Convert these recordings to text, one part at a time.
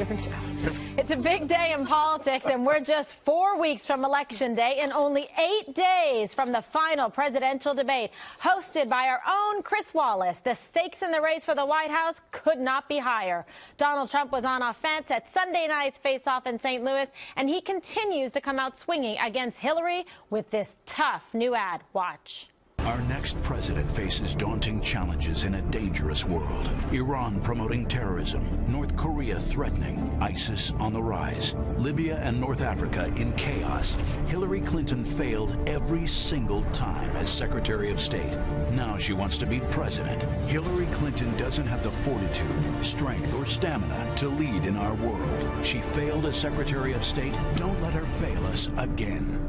Different show. It's a big day in politics, and we're just 4 weeks from Election Day and only 8 days from the final presidential debate. Hosted by our own Chris Wallace, the stakes in the race for the White House could not be higher. Donald Trump was on offense at Sunday night's face-off in St. Louis, and he continues to come out swinging against Hillary with this tough new ad. Watch. Our next president faces daunting challenges in a dangerous world. Iran promoting terrorism, North Korea threatening, ISIS on the rise, Libya and North Africa in chaos. Hillary Clinton failed every single time as Secretary of State. Now she wants to be president. Hillary Clinton doesn't have the fortitude, strength, or stamina to lead in our world. She failed as Secretary of State. Don't let her fail us again.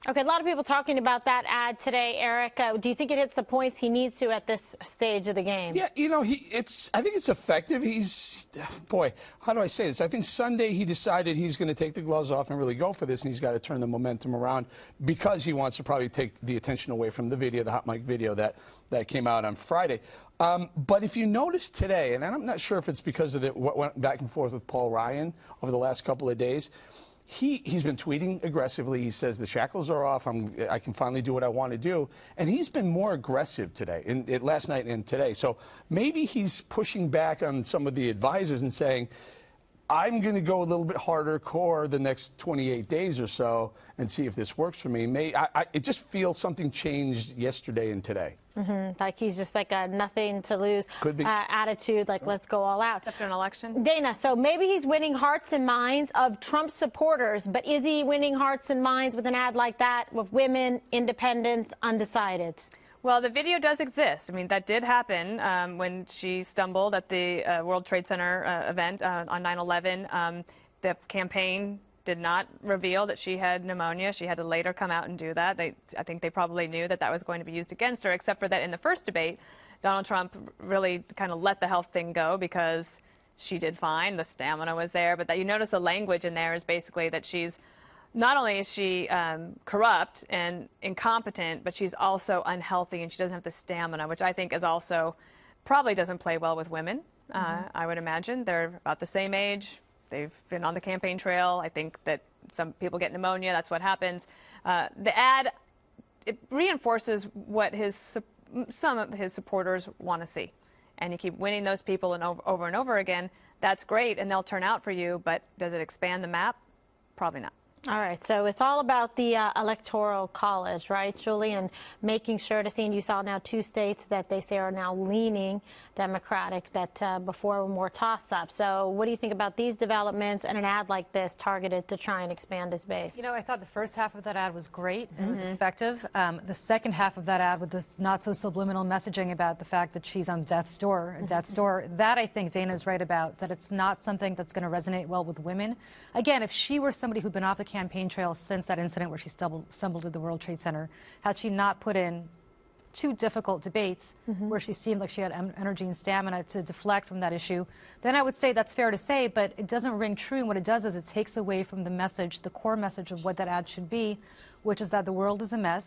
Okay, a lot of people talking about that ad today, Eric. Do you think it hits the points he needs to at this stage of the game? Yeah, you know, I think it's effective. Boy, how do I say this? I think Sunday he decided he's going to take the gloves off and really go for this, and he's got to turn the momentum around because he wants to probably take the attention away from the video, the hot mic video that came out on Friday. But if you notice today, and I'm not sure if it's because of what went back and forth with Paul Ryan over the last couple of days, he's been tweeting aggressively. He says the shackles are off. I can finally do what I want to do. And he's been more aggressive today, last night and today. So maybe he's pushing back on some of the advisors and saying, I'm going to go a little bit harder core the next 28 days or so and see if this works for me. It just feels something changed yesterday and today. Like he's just like a nothing to lose attitude, like let's go all out. After an election? Dana, so maybe he's winning hearts and minds of Trump supporters, but is he winning hearts and minds with an ad like that with women, independents, undecideds? Well, the video does exist. I mean, that did happen when she stumbled at the World Trade Center event on 9/11. The campaign did not reveal that she had pneumonia. She had to later come out and do that. I think they probably knew that that was going to be used against her, except for that in the first debate, Donald Trump really kind of let the health thing go because she did fine. The stamina was there. But that you notice the language in there is basically that she's not only is she corrupt and incompetent, but she's also unhealthy and she doesn't have the stamina, which I think is also probably doesn't play well with women. I would imagine. They're about the same age. They've been on the campaign trail. I think that some people get pneumonia. That's what happens. The ad, it reinforces what some of his supporters want to see. And you keep winning those people over and over again. That's great, and they'll turn out for you. But does it expand the map? Probably not. All right, so it's all about the Electoral College, right, Julie, and making sure to see, and you saw now 2 states that they say are now leaning Democratic that before were more toss-up. So what do you think about these developments and an ad like this targeted to try and expand his base? You know, I thought the first half of that ad was great and effective. The second half of that ad with this not-so-subliminal messaging about the fact that she's on death's door, that I think Dana's right about, that it's not something that's going to resonate well with women. Again, if she were somebody who'd been off the campaign trail since that incident where she stumbled at the World Trade Center, had she not put in 2 difficult debates where she seemed like she had energy and stamina to deflect from that issue, then I would say that's fair to say, but it doesn't ring true. And what it does is it takes away from the message, the core message of what that ad should be, which is that the world is a mess.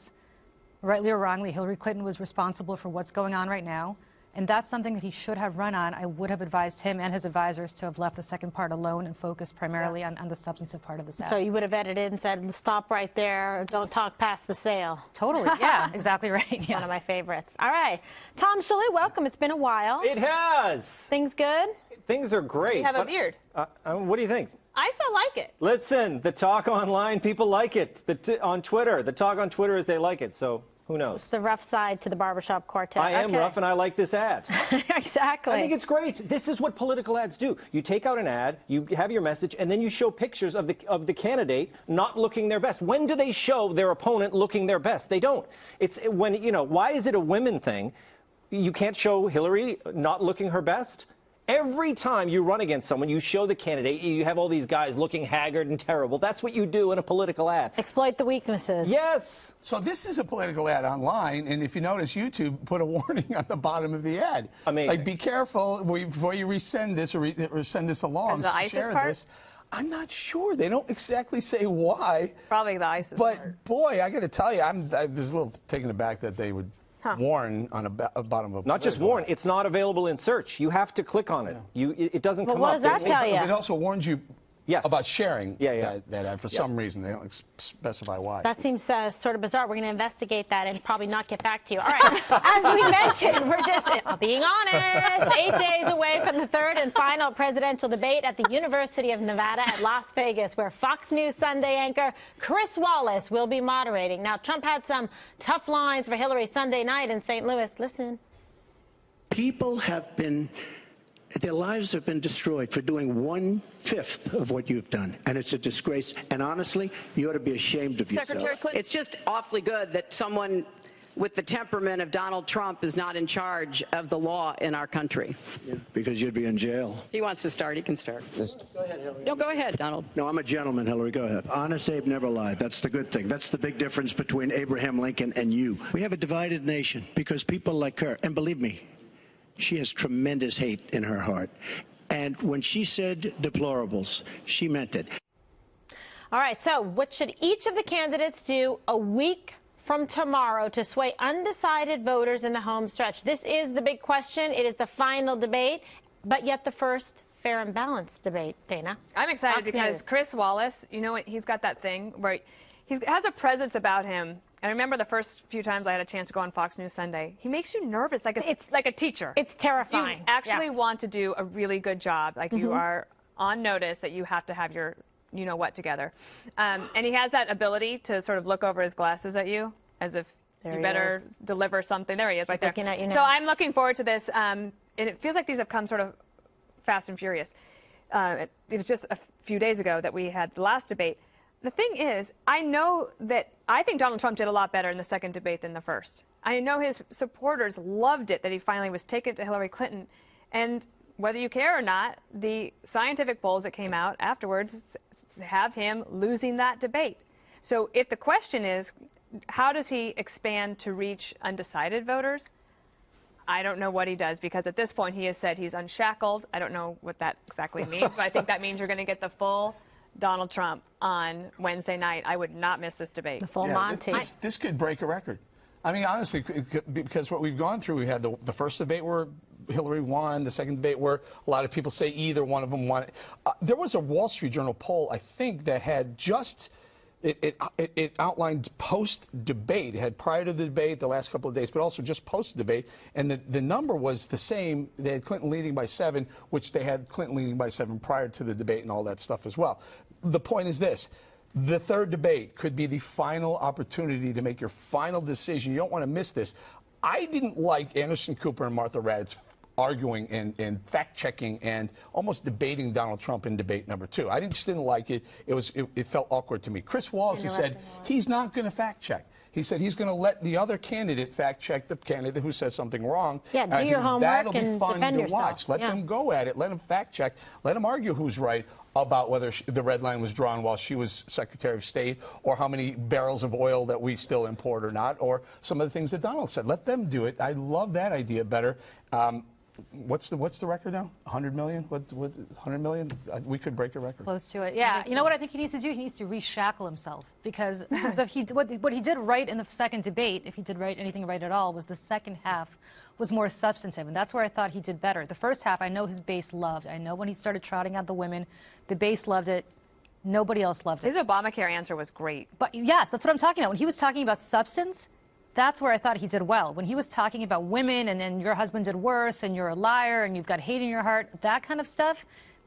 Rightly or wrongly, Hillary Clinton was responsible for what's going on right now. And that's something that he should have run on. I would have advised him and his advisors to have left the second part alone and focused primarily on the substantive part of this ad. So you would have edited and said, stop right there, don't talk past the sale. Totally, yeah, exactly right. Yeah. One of my favorites. All right. Tom Shilley, welcome. It's been a while. It has. Things good? Things are great. You have a beard. What do you think? I still like it. Listen, the talk online, people like it. On Twitter, the talk on Twitter is they like it, so who knows? It's the rough side to the barbershop quartet. I am rough, and I like this ad. Exactly. I think it's great. This is what political ads do. You take out an ad, you have your message, and then you show pictures of the candidate not looking their best. When do they show their opponent looking their best? They don't. It's when, you know, why is it a women thing? You can't show Hillary not looking her best? Every time you run against someone, you show the candidate, you have all these guys looking haggard and terrible. That's what you do in a political ad. Exploit the weaknesses. Yes. So this is a political ad online, and if you notice, YouTube put a warning on the bottom of the ad. Amazing. Like, be careful before you resend this or send this along. The ISIS share part? this. I'm not sure. They don't exactly say why. Probably the ISIS But, part. boy, I got to tell you, I was a little taken aback that they would Warren on a bottom of a Not just Warren, it's not available in search. You have to click on it. It doesn't come up. What does that tell you? It also warns you about sharing that ad for some reason. They don't specify why. That seems sort of bizarre. We're going to investigate that and probably not get back to you. All right. As we mentioned, we're just being honest. 8 days away from the third and final presidential debate at the University of Nevada at Las Vegas, where Fox News Sunday anchor Chris Wallace will be moderating. Now, Trump had some tough lines for Hillary Sunday night in St. Louis. Listen. People have been... Their lives have been destroyed for doing 1/5 of what you've done, and it's a disgrace. And honestly, you ought to be ashamed of yourself. It's just awfully good that someone with the temperament of Donald Trump is not in charge of the law in our country. Yeah, because you'd be in jail. He wants to start, he can start. Go ahead, Hillary. No, go ahead, Donald. No, I'm a gentleman, Hillary. Go ahead. Honest Abe never lied. That's the good thing. That's the big difference between Abraham Lincoln and you. We have a divided nation because people like her, and believe me, she has tremendous hate in her heart. And when she said deplorables, she meant it. All right, so what should each of the candidates do a week from tomorrow to sway undecided voters in the home stretch? This is the big question. It is the final debate, but yet the first fair and balanced debate. Dana? I'm excited because Chris Wallace, you know what, he's got that thing where he has a presence about him. I remember the first few times I had a chance to go on Fox News Sunday. He makes you nervous, it's like a teacher. It's terrifying. You actually want to do a really good job. Like you are on notice that you have to have your you-know-what together. And he has that ability to sort of look over his glasses at you as if you better deliver something. There he is, right there. Looking at you now. So I'm looking forward to this. And it feels like these have come sort of fast and furious. It was just a few days ago that we had the last debate. The thing is, I think Donald Trump did a lot better in the second debate than the first. I know his supporters loved it that he finally was taken to Hillary Clinton. And whether you care or not, the scientific polls that came out afterwards have him losing that debate. So if the question is, how does he expand to reach undecided voters? I don't know what he does, because at this point he has said he's unshackled. I don't know what that exactly means, but I think that means you're going to get the full Donald Trump on Wednesday night. I would not miss this debate. The full Monty. This could break a record. I mean, honestly, because what we've gone through, we had the first debate where Hillary won, the second debate where a lot of people say either one of them won. There was a Wall Street Journal poll, I think, that had just... It outlined post-debate. It had prior to the debate, the last couple of days, but also just post-debate. And the number was the same. They had Clinton leading by 7, which they had Clinton leading by 7 prior to the debate and all that stuff as well. The point is this. The third debate could be the final opportunity to make your final decision. You don't want to miss this. I didn't like Anderson Cooper and Martha Raddatz arguing and fact-checking and almost debating Donald Trump in debate number 2. I just didn't like it. It felt awkward to me. Chris Wallace, he said, he's not going to fact-check. He said he's going to let the other candidate fact-check the candidate who says something wrong. Yeah, do your homework and defend yourself. That'll be fun to watch. Let them go at it. Let them fact-check. Let them argue who's right about whether the red line was drawn while she was Secretary of State, or how many barrels of oil that we still import or not, or some of the things that Donald said. Let them do it. I love that idea better. What's the record now? 100 million? What 100 million? We could break a record. Close to it. Yeah. You know what I think he needs to do? He needs to reshackle himself, because what he did right in the second debate, if he did anything right at all, was the second half was more substantive, and that's where I thought he did better. The first half, I know his base loved. I know when he started trotting out the women, the base loved it. Nobody else loved it. His Obamacare answer was great. But yes, that's what I'm talking about. When he was talking about substance, that's where I thought he did well. When he was talking about women and then your husband did worse and you're a liar and you've got hate in your heart, that kind of stuff,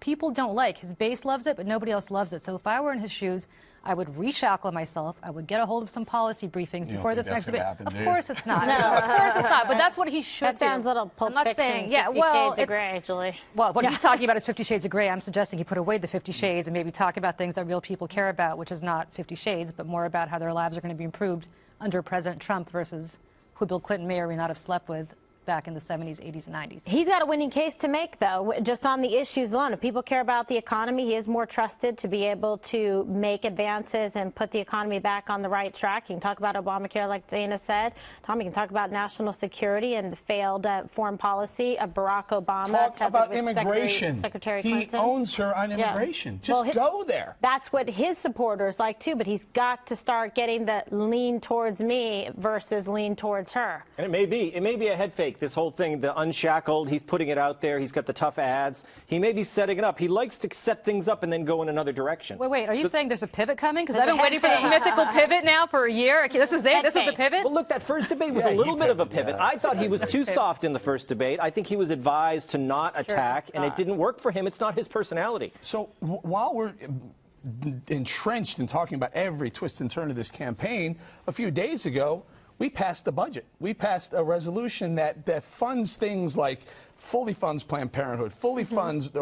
people don't like. His base loves it, but nobody else loves it. So if I were in his shoes, I would reshackle myself. I would get a hold of some policy briefings before this next debate. Of course it's not. No, of course it's not. But that's what he should do. That sounds a little Pulp I'm not Fiction, saying, yeah, well, 50 Shades of Grey, Julie. Well, what he's talking about is 50 Shades of Grey. I'm suggesting he put away the 50 Shades and maybe talk about things that real people care about, which is not 50 Shades, but more about how their lives are going to be improved under President Trump versus who Bill Clinton may or may not have slept with back in the 70s, 80s, and 90s. He's got a winning case to make, though, just on the issues alone. If people care about the economy, he is more trusted to be able to make advances and put the economy back on the right track. You can talk about Obamacare, like Dana said. Tom, you can talk about national security and the failed foreign policy of Barack Obama. Talk about immigration. Secretary he Clinton. owns her on immigration. Yeah. Just go there. That's what his supporters like, too, but he's got to start getting the lean towards me versus lean towards her. And it may be a head fake, this whole thing, the unshackled, he's putting it out there, he's got the tough ads. He may be setting it up. He likes to set things up and then go in another direction. Wait, are you saying there's a pivot coming? Because I've been waiting for this mythical pivot now for a year. This is it? This is the pivot? Well, look, that first debate was a little bit of a pivot. I thought he was too soft in the first debate. I think he was advised to not attack, and it didn't work for him. It's not his personality. So while we're entrenched in talking about every twist and turn of this campaign, a few days ago, we passed the budget. We passed a resolution that funds things like fully funds Planned Parenthood, fully funds the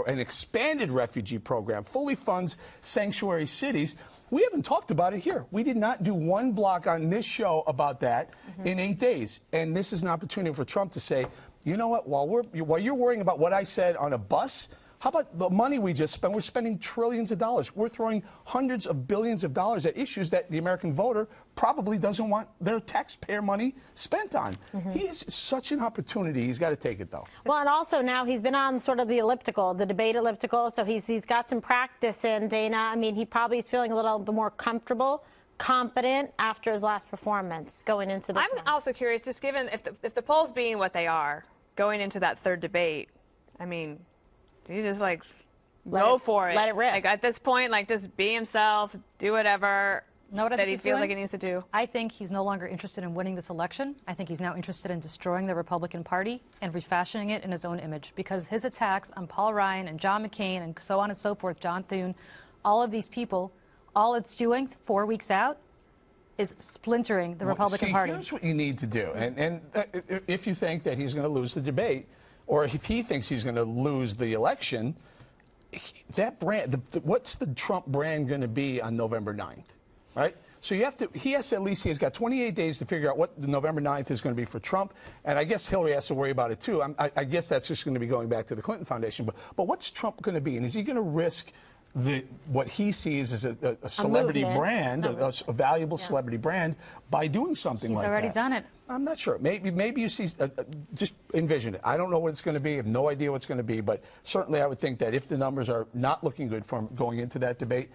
an expanded refugee program, fully funds sanctuary cities. We haven't talked about it here. We did not do one block on this show about that in 8 days. And this is an opportunity for Trump to say, you know what, while you're worrying about what I said on a bus, how about the money we just spent? We're spending trillions of dollars. We're throwing hundreds of billions of dollars at issues that the American voter probably doesn't want their taxpayer money spent on. He has such an opportunity. He's got to take it, though. Well, and also now he's been on sort of the elliptical, the debate elliptical, so he's got some practice in, Dana. I mean, he probably is feeling a little bit more comfortable, confident after his last performance going into the I'm also curious, just given if the polls being what they are, going into that third debate, I mean, do you just like go for it? Let it rip. Like at this point, like just be himself, do whatever that he feels like he needs to do. I think he's no longer interested in winning this election. I think he's now interested in destroying the Republican Party and refashioning it in his own image, because his attacks on Paul Ryan and John McCain and so on and so forth, John Thune, all of these people, all it's doing 4 weeks out is splintering the Republican Party. Here's what you need to do, and if you think that he's going to lose the debate, or if he thinks he's going to lose the election, that brand, what's the Trump brand going to be on November 9th, right? So he has to at least, he's got 28 days to figure out what the November 9th is going to be for Trump, and I guess Hillary has to worry about it too. I guess that's just going to be going back to the Clinton Foundation, but what's Trump going to be, and is he going to risk what he sees as a celebrity brand, a valuable celebrity brand, by doing something like that? He's already done it. I'm not sure. Maybe you see, just envision it. I don't know what it's going to be. I have no idea what it's going to be, but certainly I would think that if the numbers are not looking good for him going into that debate,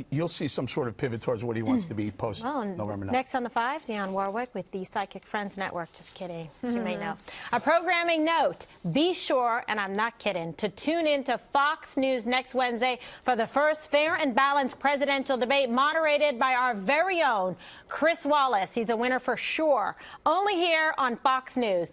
you'll see some sort of pivot towards what he wants to be post-November 9th. Next on the 5, Dionne Warwick with the Psychic Friends Network. Just kidding. You may know. A programming note. Be sure, and I'm not kidding, to tune in to Fox News next Wednesday for the first fair and balanced presidential debate moderated by our very own Chris Wallace. He's a winner for sure. Only here on Fox News.